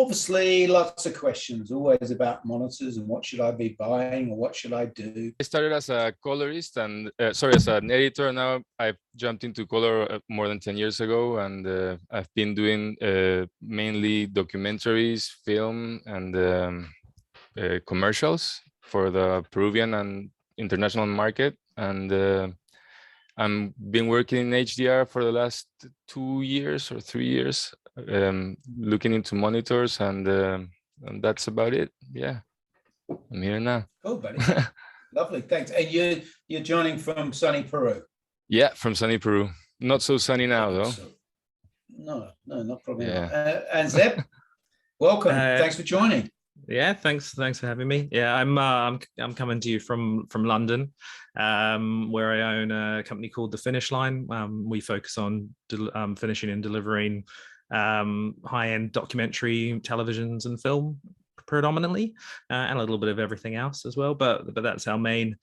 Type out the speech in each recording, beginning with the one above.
obviously lots of questions, always about monitors and what should I be buying or what should I do. I started as a colorist and as an editor. Now I've jumped into color more than 10 years ago, and I've been doing mainly documentaries, film, and commercials for the Peruvian and international market. And I've been working in HDR for the last 2 years or 3 years, looking into monitors, and that's about it. Yeah, I'm here now. Cool, buddy. Lovely, thanks. And you're joining from sunny Peru? Yeah, from sunny Peru. Not so sunny now, though. No, not probably. Yeah. And Zeb, welcome. Thanks for joining. Yeah, thanks for having me. Yeah, I'm coming to you from London, where I own a company called The Finish Line. We focus on finishing and delivering high-end documentary televisions and film predominantly, and a little bit of everything else as well. But that's our main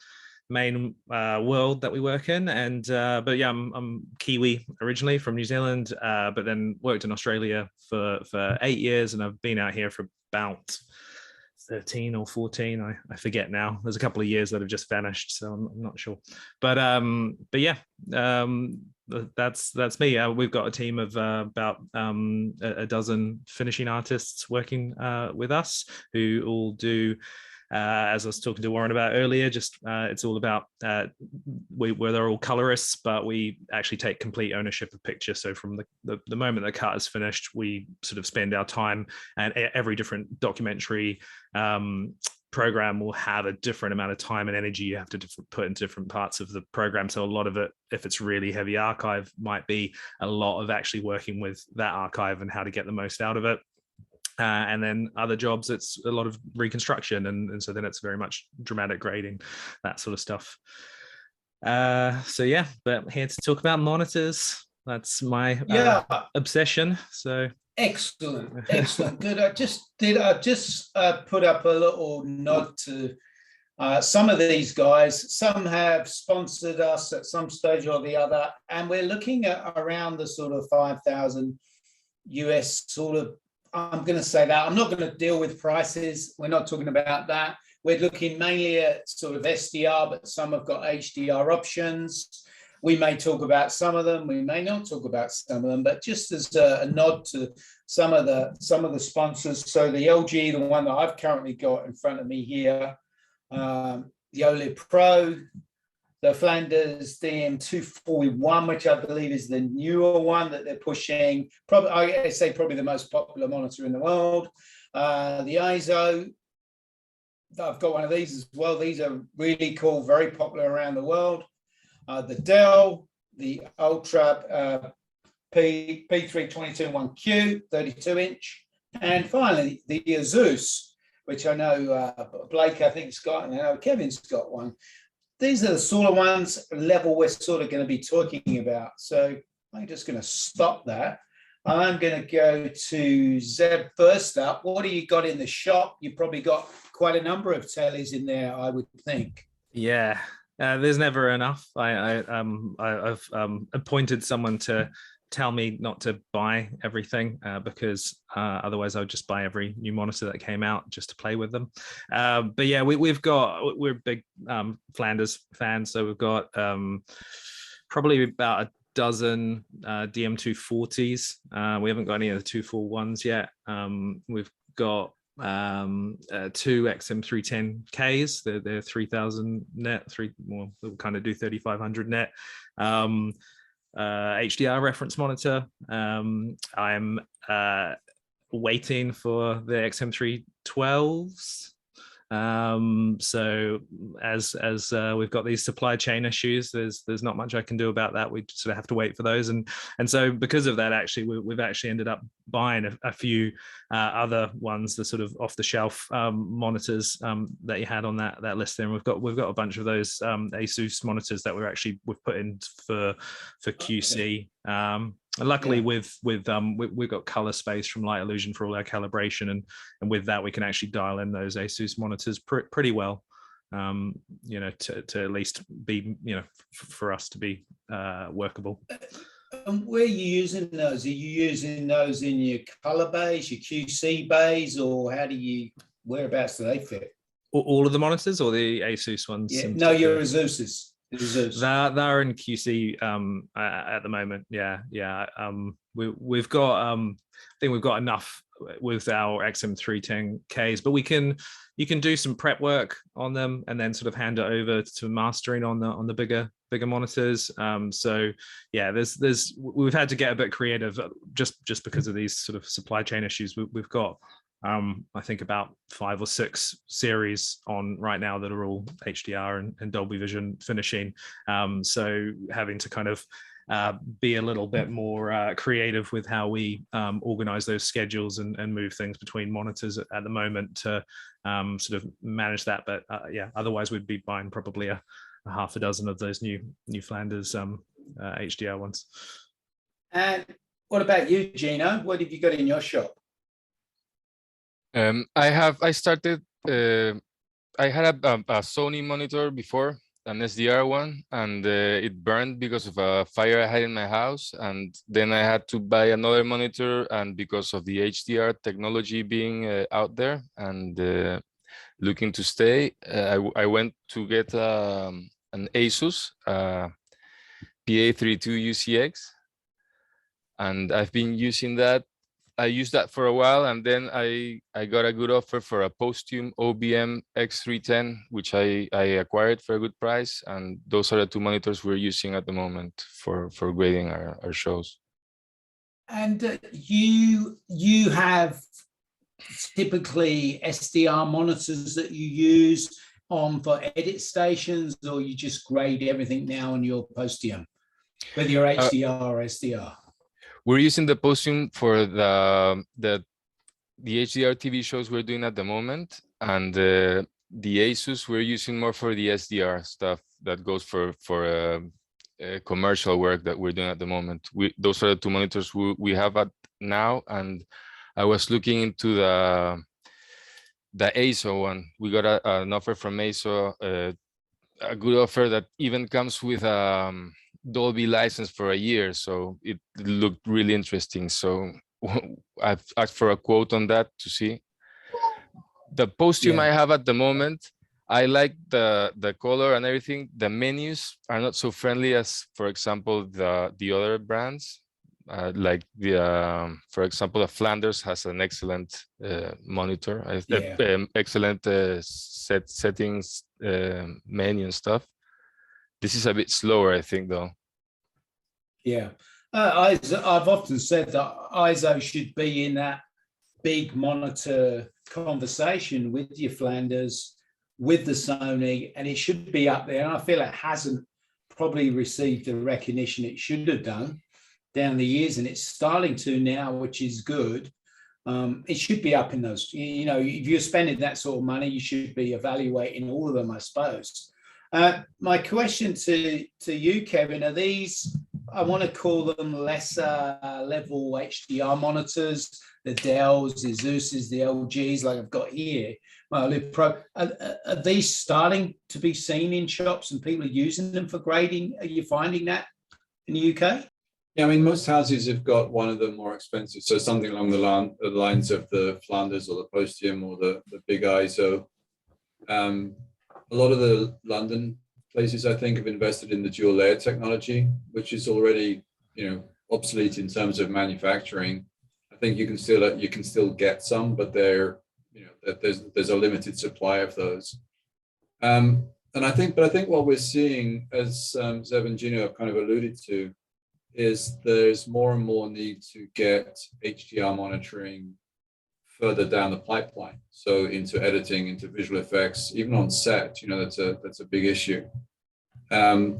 world that we work in. And but yeah, I'm Kiwi originally from New Zealand, but then worked in Australia for 8 years, and I've been out here for about 13 or 14, I forget now. There's a couple of years that have just vanished, so I'm not sure. But yeah, that's me. We've got a team of about a dozen finishing artists working with us, who all do, as I was talking to Warren about earlier, just it's all about where they're all colorists, but we actually take complete ownership of picture. So from the moment the cut is finished, we sort of spend our time, and every different documentary program will have a different amount of time and energy you have to put into different parts of the program. So a lot of it, if it's really heavy archive, might be a lot of actually working with that archive and how to get the most out of it. And then other jobs, it's a lot of reconstruction, and so then it's very much dramatic grading, that sort of stuff. So yeah, but here to talk about monitors. That's my obsession. So excellent, good. I just put up a little nod to some of these guys. Some have sponsored us at some stage or the other, and we're looking at around the sort of 5,000 US sort of. I'm going to say that. I'm not going to deal with prices. We're not talking about that. We're looking mainly at sort of SDR, but some have got HDR options. We may talk about some of them. We may not talk about some of them, but just as a nod to some of the sponsors. So the LG, the one that I've currently got in front of me here, the OLED Pro, the Flanders DM241, which I believe is the newer one that they're pushing. Probably, I say probably the most popular monitor in the world. The ISO, I've got one of these as well. These are really cool, very popular around the world. The Dell, the Ultra P322-1Q, 32-inch. And finally, the Asus, which I know Blake, I think, has got, and I know Kevin's got one. These are the sort of ones level we're sort of going to be talking about. So I'm just going to stop that. I'm going to go to Zeb first up. What do you got in the shop? You've probably got quite a number of tellies in there, I would think. Yeah, there's never enough. I've appointed someone to tell me not to buy everything because otherwise I would just buy every new monitor that came out just to play with them. But yeah, we're big Flanders fans, so we've got probably about a dozen DM240s. We haven't got any of the 241s yet. We've got two XM310Ks. They're 3,000 net. They'll kind of do 3,500 net. HDR reference monitor. I'm waiting for the XM312s. So as we've got these supply chain issues, there's not much I can do about that. We sort of have to wait for those, and so because of that, actually we've actually ended up buying a few other ones, the sort of off the shelf monitors that you had on that list there. And we've got a bunch of those Asus monitors that we've put in for QC. And luckily, we've got color space from Light Illusion for all our calibration, and with that we can actually dial in those Asus monitors pretty well, to at least be, for us to be workable. And where are you using those? Are you using those in your color bays, your QC bays, or whereabouts do they fit? All of the monitors or the Asus ones? Yeah, no, your Azuses. They're in QC at the moment. Yeah. We've got I think we've got enough with our XM310Ks, but you can do some prep work on them and then sort of hand it over to mastering on the bigger monitors. So yeah, we've had to get a bit creative just because of these sort of supply chain issues. We've got I think about 5 or 6 series on right now that are all HDR and Dolby Vision finishing. So having to kind of be a little bit more creative with how we organize those schedules and move things between monitors at the moment to sort of manage that. But yeah, otherwise we'd be buying probably a half a dozen of those new Flanders HDR ones. And what about you, Gino? What have you got in your shop? I had a Sony monitor before, an SDR one, and it burned because of a fire I had in my house. And then I had to buy another monitor, and because of the HDR technology being out there and looking to stay, I went to get an Asus PA32 UCX, and I've been using that. I used that for a while, and then I got a good offer for a Postum OBM X310, which I acquired for a good price. And those are the 2 monitors we're using at the moment for grading our shows. And you have typically SDR monitors that you use for edit stations, or you just grade everything now on your Postum, whether you're HDR or SDR? We're using the Postum for the HDR TV shows we're doing at the moment, and the Asus we're using more for the SDR stuff that goes for commercial work that we're doing at the moment. Those are the 2 monitors we have at now, and I was looking into the ASO one. We got an offer from ASO, a good offer that even comes with Dolby license for a year, so it looked really interesting. So I've asked for a quote on that to see. The Postum I have at the moment, I like the color and everything. The menus are not so friendly as, for example, the other brands. Like for example, the Flanders has an excellent monitor, excellent settings menu and stuff. This is a bit slower, I think, though. Yeah, I've often said that ISO should be in that big monitor conversation with your Flanders, with the Sony, and it should be up there. And I feel it hasn't probably received the recognition it should have done down the years, and it's starting to now, which is good. It should be up in those. You know, if you're spending that sort of money, you should be evaluating all of them, I suppose. My question to you, Kevin, are these, I want to call them lesser level HDR monitors, the Dells, the Zeuses, the LGs, like I've got here. Well, are these starting to be seen in shops and people are using them for grading? Are you finding that in the UK? Yeah, I mean, most houses have got one of the more expensive. So something along the lines of the Flanders or the Postum or the big ISO. A lot of the London places, I think, have invested in the dual layer technology, which is already, obsolete in terms of manufacturing. I think you can still get some, but there's a limited supply of those. And I think what we're seeing, as Zeb and Gino have kind of alluded to, is there's more and more need to get HDR monitoring further down the pipeline, so into editing, into visual effects, even on set. That's a big issue. The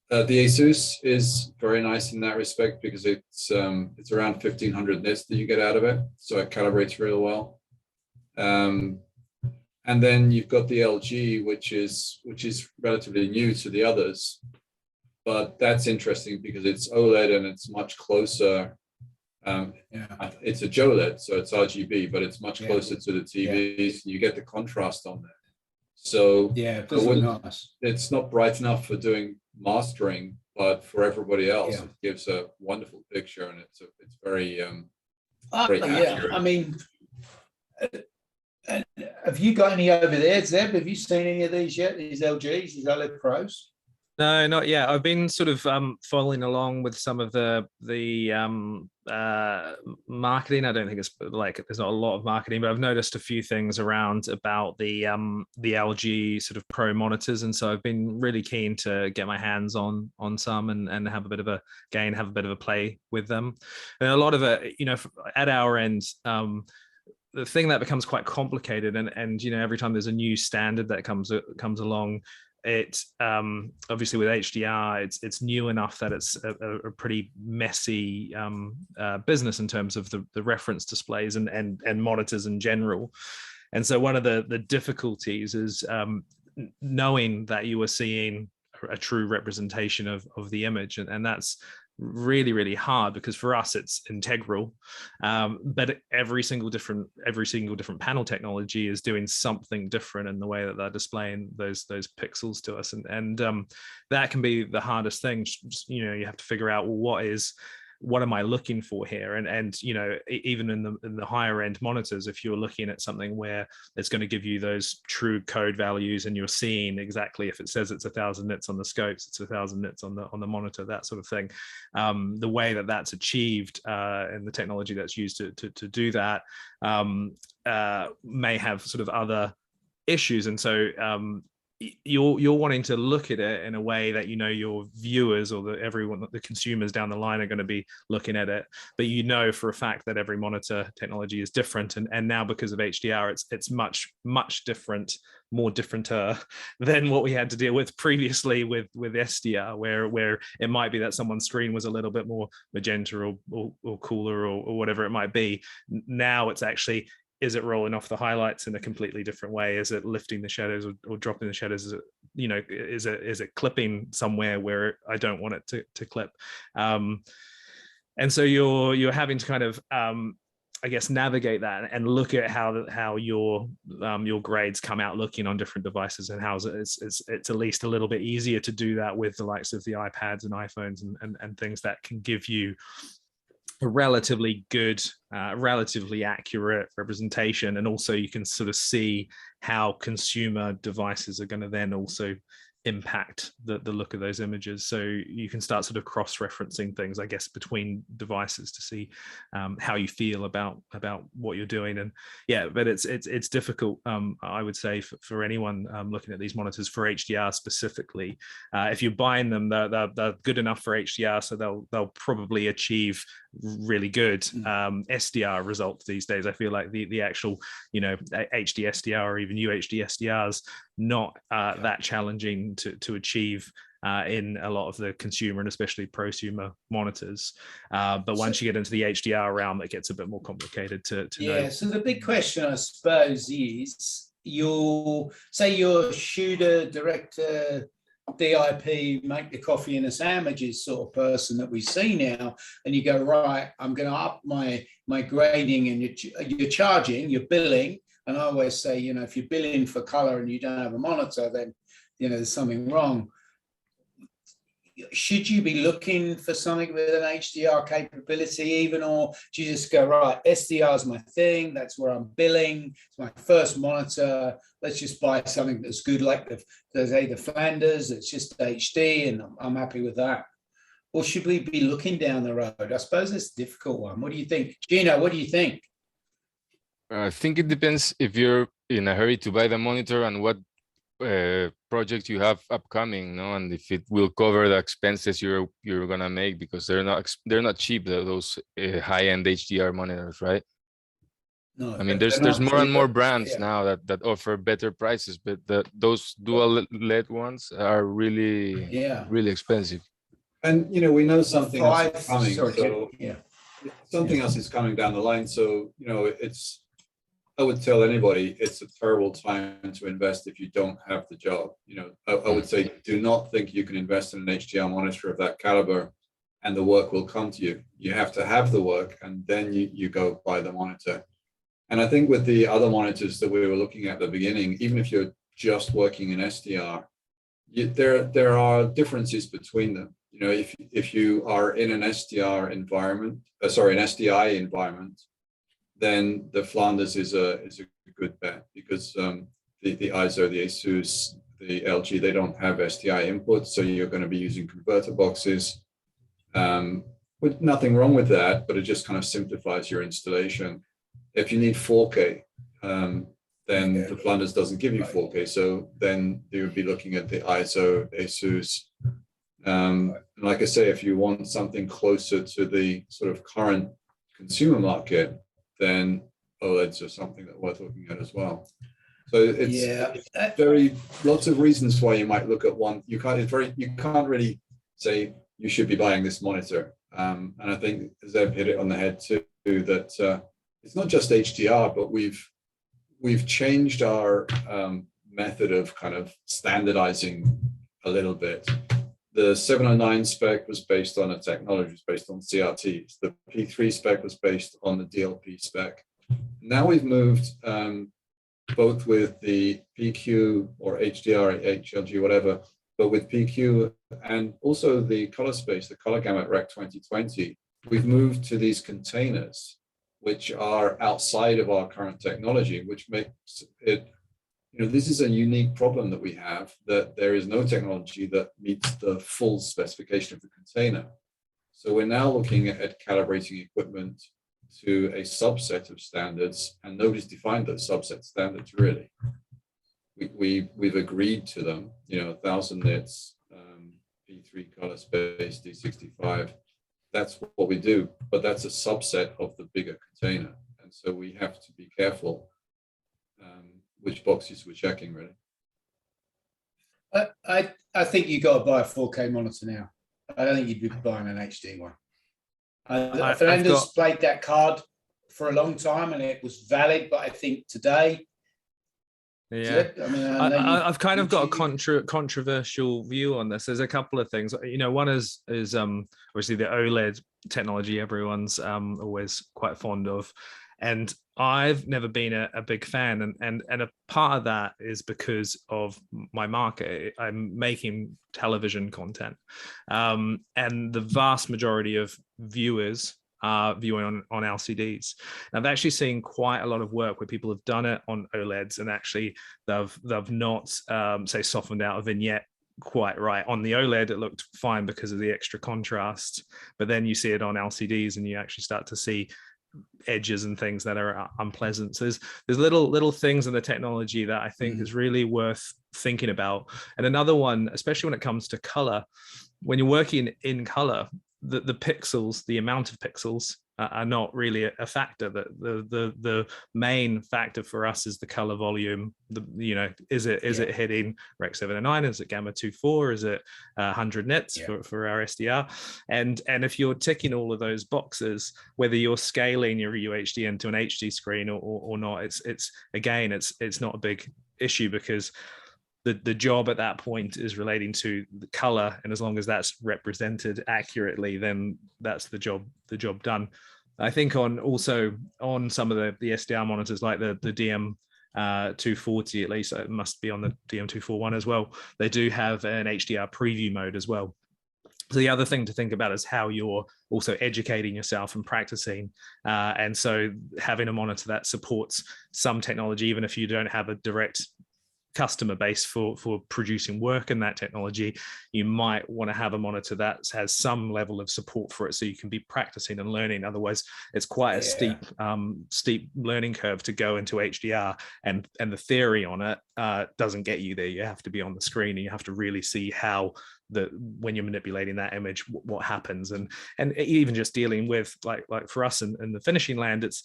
Asus is very nice in that respect because it's around 1500 nits that you get out of it, so it calibrates real well. And then you've got the LG, which is relatively new to the others, but that's interesting because it's OLED and it's much closer. It's a JOLED, so it's RGB, but it's much closer to the TVs. You get the contrast on there. So nice. It's not bright enough for doing mastering, but for everybody else, Yeah. it gives a wonderful picture, and it's very Yeah, accurate. I mean, have you got any over there, Zeb? Have you seen any of these yet? These LGs, these OLED Pros? No, not yet. I've been sort of following along with some of the marketing. I don't think it's like there's not a lot of marketing, but I've noticed a few things around about the LG sort of Pro monitors, and so I've been really keen to get my hands on some and have a bit of a have a bit of a play with them. And a lot of it, you know, at our end. The thing that becomes quite complicated, and you know, every time there's a new standard that comes along, it obviously with HDR, it's new enough that it's a pretty messy business in terms of the reference displays and monitors in general. And so one of the difficulties is knowing that you are seeing a true representation of the image, and that's really hard, because for us it's integral, but every single different panel technology is doing something different in the way that they're displaying those pixels to us, and that can be the hardest thing. You know, you have to figure out, well, what am I looking for here? And you know, even in the higher end monitors, if you're looking at something where it's going to give you those true code values, and you're seeing exactly, if it says it's 1,000 nits on the scopes, it's 1,000 nits on the monitor, that sort of thing. The way that that's achieved and the technology that's used to do that may have sort of other issues, and so you're wanting to look at it in a way that, you know, your viewers or the consumers down the line are going to be looking at it, but you know for a fact that every monitor technology is different, and now because of HDR, it's much different, more differenter than what we had to deal with previously with SDR, where it might be that someone's screen was a little bit more magenta or cooler or whatever it might be. Now it's actually, is it rolling off the highlights in a completely different way? Is it lifting the shadows or dropping the shadows? Is it, you know, is it clipping somewhere where I don't want it to clip? And so you're having to kind of I guess navigate that and look at how your grades come out looking on different devices, and how it's at least a little bit easier to do that with the likes of the iPads and iPhones and things that can give you a relatively good, relatively accurate representation. And also you can sort of see how consumer devices are going to then also impact the look of those images. So you can start sort of cross-referencing things, I guess, between devices to see how you feel about what you're doing. And yeah, but it's difficult, I would say, for anyone looking at these monitors for HDR specifically. If you're buying them, they're good enough for HDR, so they'll probably achieve really good SDR results these days. I feel like the actual, you know, HD SDR or even UHD SDRs not that challenging to achieve in a lot of the consumer and especially prosumer monitors. But once you get into the HDR realm, it gets a bit more complicated to know. Yeah, so the big question, I suppose, is you're shooter, director, DIP, make the coffee and the sandwiches sort of person that we see now, and you go, right, I'm going to up my grading, and you're charging, you're billing. And I always say, you know, if you're billing for color and you don't have a monitor, then, you know, there's something wrong. Should you be looking for something with an HDR capability even, or do you just go, right, SDR is my thing, that's where I'm billing, it's my first monitor, let's just buy something that's good, like the Flanders, it's just HD, and I'm happy with that? Or should we be looking down the road? I suppose it's a difficult one. What do you think? Gino, what do you think? I think it depends if you're in a hurry to buy the monitor and what project you have upcoming, no, and if it will cover the expenses you're gonna make, because they're not cheap, those high-end HDR monitors, right? No, I mean, there's more and more brands now that offer better prices, but those dual LED ones are really expensive. And you know, we know something else is coming. Something else is coming down the line. So you know, I would tell anybody it's a terrible time to invest if you don't have the job. You know, I would say do not think you can invest in an HDR monitor of that caliber and the work will come to you. You have to have the work, and then you go buy the monitor. And I think with the other monitors that we were looking at the beginning, even if you're just working in SDR, there are differences between them. if you are in an SDR environment, an SDI environment, then the Flanders is a good bet, because the ISO, the ASUS, the LG, they don't have SDI inputs, so you're going to be using converter boxes. With nothing wrong with that, but it just kind of simplifies your installation. If you need 4K, then the Flanders doesn't give you 4K, so then you would be looking at the ISO, ASUS. Like I say, if you want something closer to the sort of current consumer market, then OLEDs are something that we're looking at as well. So it's very lots of reasons why you might look at one. You can't really say you should be buying this monitor. And I think Zeb hit it on the head too, that it's not just HDR, but we've changed our method of kind of standardizing a little bit. The 709 spec was based on a technology, was based on CRTs. The P3 spec was based on the DLP spec. Now we've moved both with the PQ or HDR, HLG, whatever, but with PQ and also the color space, the color gamut Rec 2020, we've moved to these containers, which are outside of our current technology, which makes it, this is a unique problem that we have, that there is no technology that meets the full specification of the container. So we're now looking at calibrating equipment to a subset of standards, and nobody's defined those subset standards really. We've agreed to them, 1000 nits, P3 color space, D65. That's what we do, but that's a subset of the bigger container, and so we have to be careful which boxes we're checking really. I think you got to buy a 4K monitor now. I don't think you'd be buying an HD one. Fernandez played that card for a long time and it was valid, but I think today, I've kind of got a controversial view on this. There's a couple of things. One is obviously the OLED technology everyone's always quite fond of, and I've never been a big fan, and a part of that is because of my market. I'm making television content, and the vast majority of viewers are viewing on LCDs. And I've actually seen quite a lot of work where people have done it on OLEDs, and actually they've not say softened out a vignette quite right. On the OLED it looked fine because of the extra contrast, but then you see it on LCDs and you actually start to see edges and things that are unpleasant. So there's little things in the technology that I think is really worth thinking about. And another one, especially when it comes to color, when you're working in color, the pixels, the amount of pixels are not really a factor. The main factor for us is the color volume. Is it hitting Rec 709? Is it Gamma 2.4? Is it 100 nits for our SDR? And if you're ticking all of those boxes, whether you're scaling your UHD into an HD screen or not, it's not a big issue, because the job at that point is relating to the color, and as long as that's represented accurately, then that's the job done. I think on some of the SDR monitors, like the DM 240, at least it must be on the DM 241 as well, they do have an HDR preview mode as well. So the other thing to think about is how you're also educating yourself and practicing. And so having a monitor that supports some technology, even if you don't have a direct customer base for producing work in that technology, you might want to have a monitor that has some level of support for it, so you can be practicing and learning. Otherwise it's quite a steep learning curve to go into HDR, and the theory on it doesn't get you there. You have to be on the screen and you have to really see how when you're manipulating that image, what happens. And even just dealing with like for us in the finishing land, it's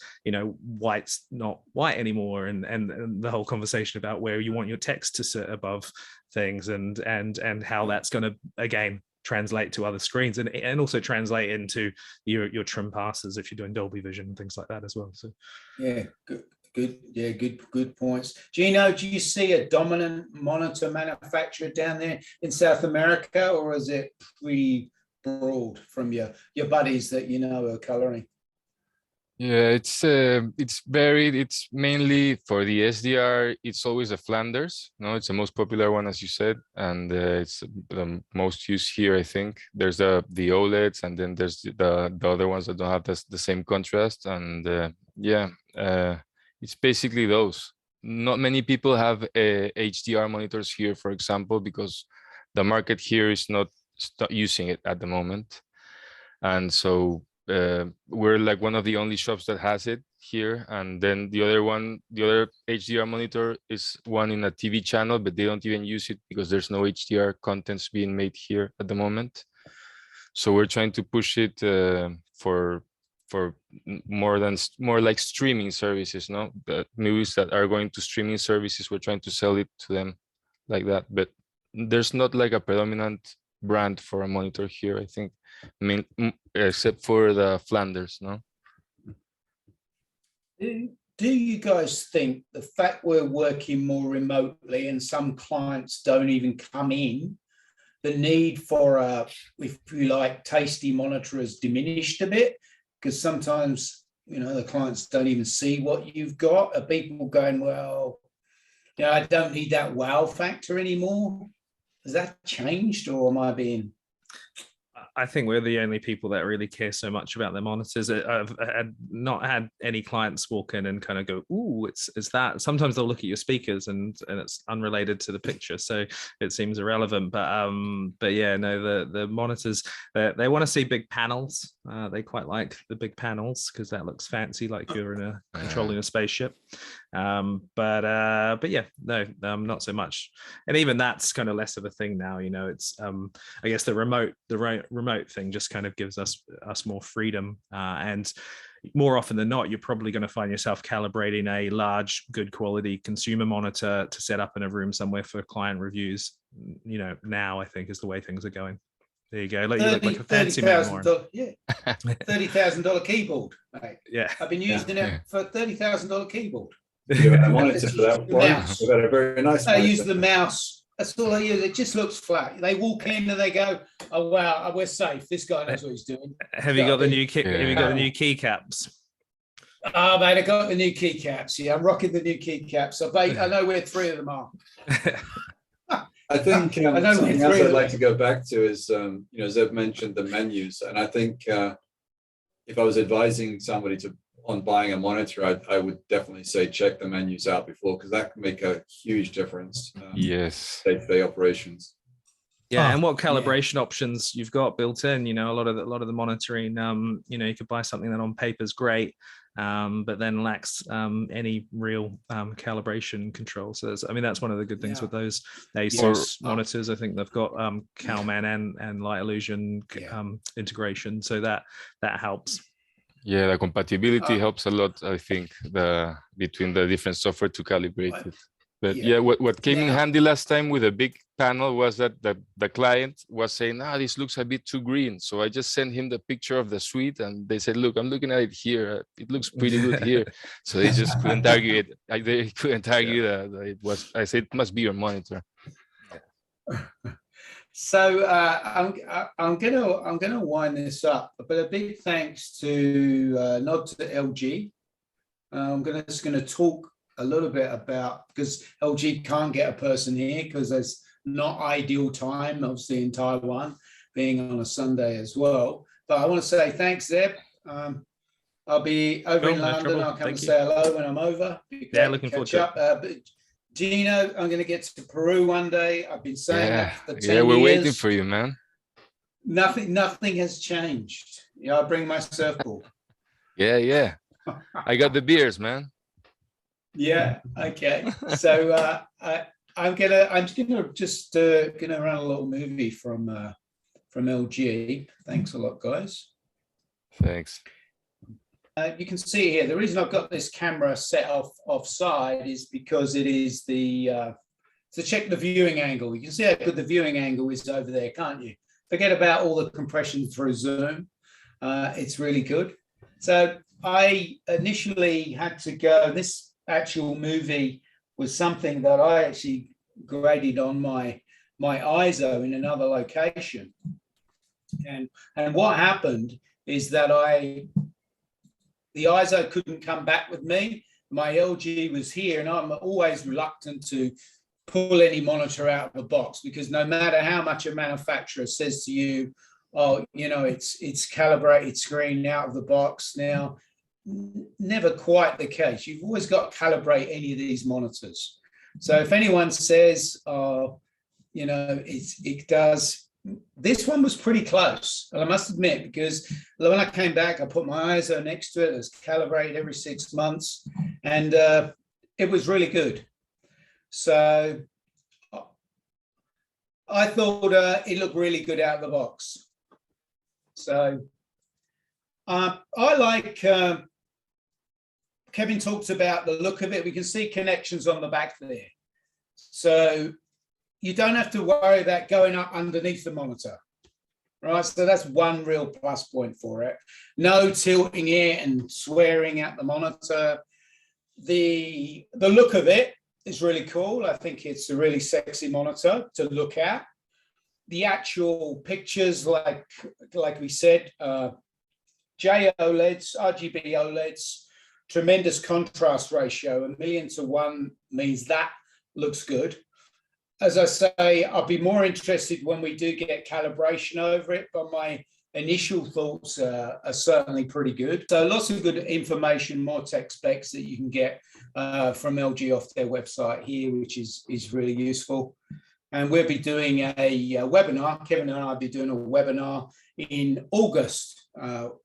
white's not white anymore, and the whole conversation about where you want your text to sit above things, and how that's going to again translate to other screens, and also translate into your trim passes if you're doing Dolby Vision and things like that as well. So good points. Gino, do you see a dominant monitor manufacturer down there in South America, or is it pretty broad from your buddies that are coloring? Yeah, it's varied. It's mainly for the SDR. It's always a Flanders. No, it's the most popular one, as you said, and it's the most used here. I think there's the OLEDs, and then there's the other ones that don't have the same contrast. And yeah, it's basically those. Not many people have HDR monitors here, for example, because the market here is not using it at the moment, and so we're like one of the only shops that has it here. And then the other HDR monitor is one in a TV channel, but they don't even use it because there's no HDR contents being made here at the moment. So we're trying to push it for more like streaming services, no? The movies that are going to streaming services, we're trying to sell it to them like that. But there's not like a predominant brand for a monitor here, I think. I mean, except for the Flanders, no? Do you guys think the fact we're working more remotely and some clients don't even come in, the need for a, if you like, tasty monitor has diminished a bit? Because sometimes, the clients don't even see what you've got. Are people going, well, I don't need that wow factor anymore? Has that changed, or am I being... I think we're the only people that really care so much about their monitors. I've not had any clients walk in and kind of go, "Ooh, it's that." Sometimes they'll look at your speakers and it's unrelated to the picture, so it seems irrelevant. But yeah, no, the monitors, they want to see big panels. They quite like the big panels because that looks fancy, like you're controlling a spaceship. But yeah, no, not so much. And even that's kind of less of a thing now. It's I guess the remote thing just kind of gives us more freedom, and more often than not, you're probably going to find yourself calibrating a large, good quality consumer monitor to set up in a room somewhere for client reviews. Now I think is the way things are going. There you go. You look like a fancy man, Warren. Yeah, $30,000 keyboard. Mate. Yeah, I've been using it for $30,000 keyboard. Yeah, I wanted to for that one. We've got a very nice. I use the mouse. That's all I use. It just looks flat. They walk in and they go, "Oh wow, we're safe. This guy knows what he's doing." Have you got the new keycaps? Oh mate, I got the new keycaps. Yeah, I'm rocking the new keycaps. I know where 3 of them are. I think something else I'd like to go back to is, Zeb mentioned the menus, and I think if I was advising somebody on buying a monitor, I would definitely say check the menus out before, because that can make a huge difference. Yes. Day-to-day operations. Yeah, and what calibration options you've got built in? A lot of the monitoring. You could buy something that on paper is great, but then lacks any real calibration control. So that's one of the good things with those ASUS monitors. I think they've got Calman and Light Illusion integration, so that helps. Yeah, the compatibility helps a lot, I think, between the different software to calibrate it. But what came in handy last time with a big panel was that the client was saying, this looks a bit too green. So I just sent him the picture of the suite, and they said, look, I'm looking at it here. It looks pretty good here. So they just couldn't argue it. They couldn't argue that it was. I said, it must be your monitor. So I'm gonna wind this up, but a big thanks to nod to LG. I'm just gonna talk a little bit about, because LG can't get a person here because there's not ideal time, obviously in Taiwan, being on a Sunday as well. But I want to say thanks, Zeb. I'll be over in London. I'll come and say hello when I'm over. Yeah, looking forward to it. But Gino, I'm going to get to Peru one day. I've been saying that for 10 years. Yeah, we're waiting for you, man. Nothing has changed. I bring my surfboard. Yeah. I got the beers, man. Yeah. Okay. So I'm just gonna run a little movie from LG. Thanks a lot, guys. Thanks. You can see here, the reason I've got this camera set offside is because it is to check the viewing angle. You can see how good the viewing angle is over there, can't you? Forget about all the compression through Zoom. It's really good. So I initially had to go, this actual movie was something that I actually graded on my ISO in another location. And what happened is that I the ISO couldn't come back with me. My LG was here, and I'm always reluctant to pull any monitor out of the box, because no matter how much a manufacturer says to you, oh, you know, it's calibrated screen out of the box now, never quite the case. You've always got to calibrate any of these monitors. So if anyone says, oh, you know, it does, this one was pretty close, and I must admit, because when I came back, I put my ISO next to it. It's calibrated every 6 months, and it was really good. So I thought it looked really good out of the box. So I like, Kevin talks about the look of it. We can see connections on the back there. So you don't have to worry about going up underneath the monitor, right? So that's one real plus point for it. No tilting it and swearing at the monitor. The look of it is really cool. I think it's a really sexy monitor to look at. The actual pictures, like we said, JOLEDs, RGB OLEDs, tremendous contrast ratio. 1,000,000 to 1 means that looks good. As I say, I'll be more interested when we do get calibration over it, but my initial thoughts are certainly pretty good. So lots of good information, more tech specs that you can get from LG off their website here, which is really useful. And we'll be doing a webinar. Kevin and I will be doing a webinar in August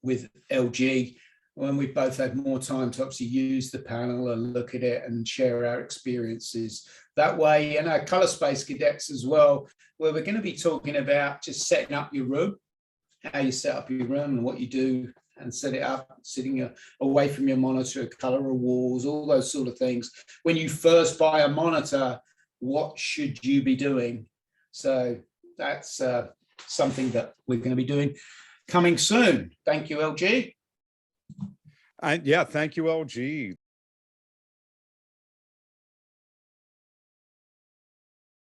with LG, when we both had more time to obviously use the panel and look at it and share our experiences that way. And our Color Space cadets as well, where we're going to be talking about just setting up your room, how you set up your room and what you do and set it up, sitting away from your monitor, color of walls, all those sort of things. When you first buy a monitor, what should you be doing? So that's something that we're going to be doing coming soon. Thank you, LG. Yeah, thank you, LG.